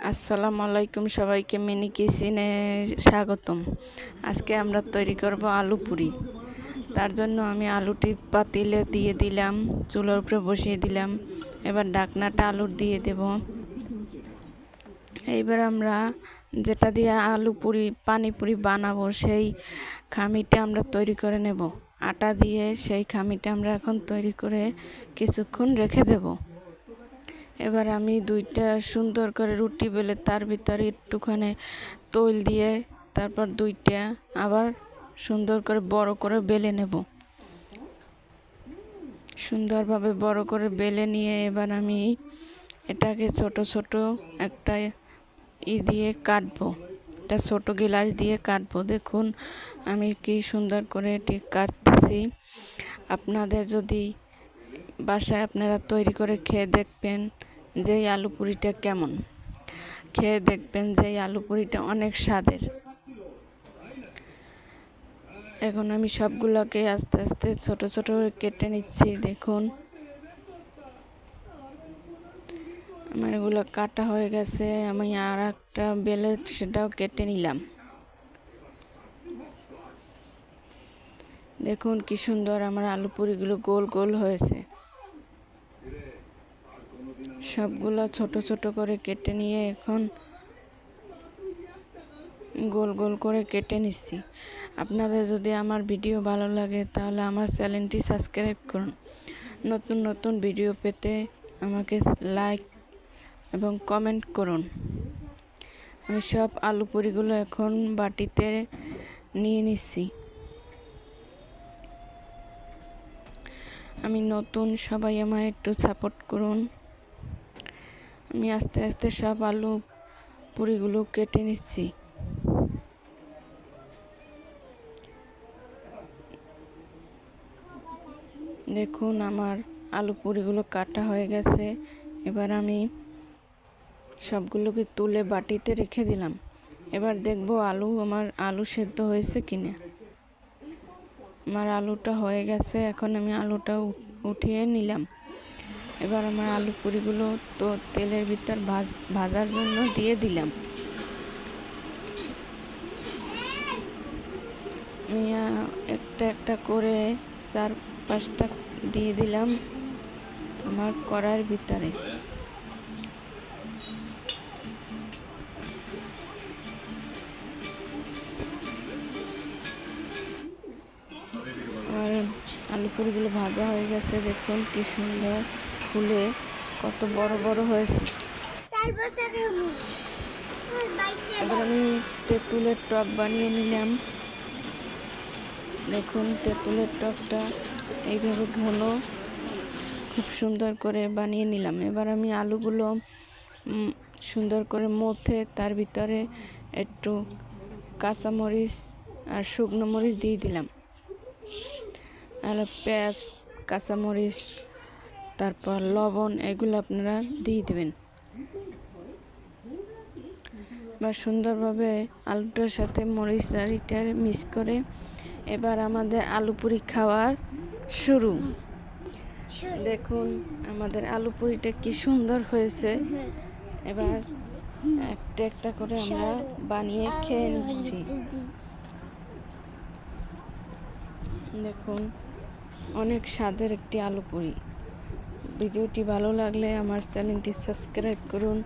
আসসালামু আলাইকুম, সবাইকে মিনি কিচেনে স্বাগতম। আজকে আমরা তৈরি করব আলু পুরি। তার জন্য আমি আলুটি পাতিলে দিয়ে দিলাম, চুলার উপরে বসিয়ে দিলাম। এবার ঢাকনাটা আলুর দিয়ে দেব। এইবার আমরা যেটা দিয়ে আলু পুরি পানিপুরি বানাবো সেই খামিটা আমরা তৈরি করে নেব। আটা দিয়ে সেই খামিটা আমরা এখন তৈরি করে কিছুক্ষণ রেখে দেব। এবার আমি দুইটা সুন্দর করে রুটি বেলে তার ভিতরে একটুখানি তৈল দিয়ে তারপর দুইটা আবার সুন্দর করে বড় করে বেলে নেব। সুন্দরভাবে বড় করে বেলে নিয়ে এবার আমি এটাকে ছোট ছোট একটা দিয়ে কাটবো। এটা ছোট গ্লাস দিয়ে কাটবো। দেখুন আমি কি সুন্দর করে এটি কাটতেছি। আপনাদের যদি বাসায় আপনারা তৈরি করে খেয়ে দেখবেন যে এই আলু পুরিটা কেমন, খেয়ে দেখবেন যে এই আলু পুরিটা অনেক স্বাদের। এখন আমি সবগুলোকে আস্তে আস্তে ছোট ছোট করে কেটে নিচ্ছি। দেখুন আমার এগুলো কাটা হয়ে গেছে। আমি আর একটা বেলে সেটাও কেটে নিলাম। দেখুন কি সুন্দর আমার আলু পুরিগুলো গোল গোল হয়েছে। সবগুলো ছোট ছোট করে কেটে নিয়ে এখন গোল গোল করে কেটে নিচ্ছি। আপনাদের যদি আমার ভিডিও ভালো লাগে তাহলে আমার চ্যানেলটি সাবস্ক্রাইব করুন। নতুন নতুন ভিডিও পেতে আমাকে লাইক এবং কমেন্ট করুন। আমি সব আলু পুরিগুলো এখন বাটিতে নিয়ে নিচ্ছি। আমি নতুন, সবাই আমায় একটু সাপোর্ট করুন। আমি আস্তে আস্তে সব আলু পুরিগুলো কেটে নিচ্ছি। দেখুন আমার আলু পুরিগুলো কাটা হয়ে গেছে। এবার আমি সবগুলোকে তুলে বাটিতে রেখে দিলাম। এবার দেখব আমার আলু সেদ্ধ হয়েছে কিনা। আমার আলুটা হয়ে গেছে। এখন আমি আলুটা উঠিয়ে নিলাম। এবার আমার আলু পুরিগুলো তো তেলের ভিতর ভাজার জন্য দিয়ে দিলাম। আমি একটা একটা করে 4-5টা দিয়ে দিলাম আমার কড়াইয়ের ভিতরে। আমার আলু পুরিগুলো ভাজা হয়ে গেছে। দেখুন কি সুন্দর ফুলে কত বড় বড় হয়েছে। এবার আমি তেঁতুলের টক বানিয়ে নিলাম। দেখুন তেঁতুলের টকটা এইভাবে ঘন খুব সুন্দর করে বানিয়ে নিলাম। এবার আমি আলুগুলো সুন্দর করে মথে তার ভিতরে একটু কাঁচামরিচ আর শুকনো মরিচ দিয়ে দিলাম, আর পেঁয়াজ, কাঁচামরিচ, তারপর লবণ, এগুলো আপনারা দিয়ে দেবেন। এবার সুন্দরভাবে আলুটার সাথে মরিচ আর এটা মিক্স করে এবার আমাদের আলু পুরি খাওয়ার শুরু। দেখুন আমাদের আলু পুরিটা কি সুন্দর হয়েছে। এবার একটা একটা করে আমরা বানিয়ে খেয়ে নিচ্ছি। দেখুন অনেক স্বাদের একটি আলু পুরি। ভিডিওটি ভালো লাগলে আমার চ্যানেলটি সাবস্ক্রাইব করুন।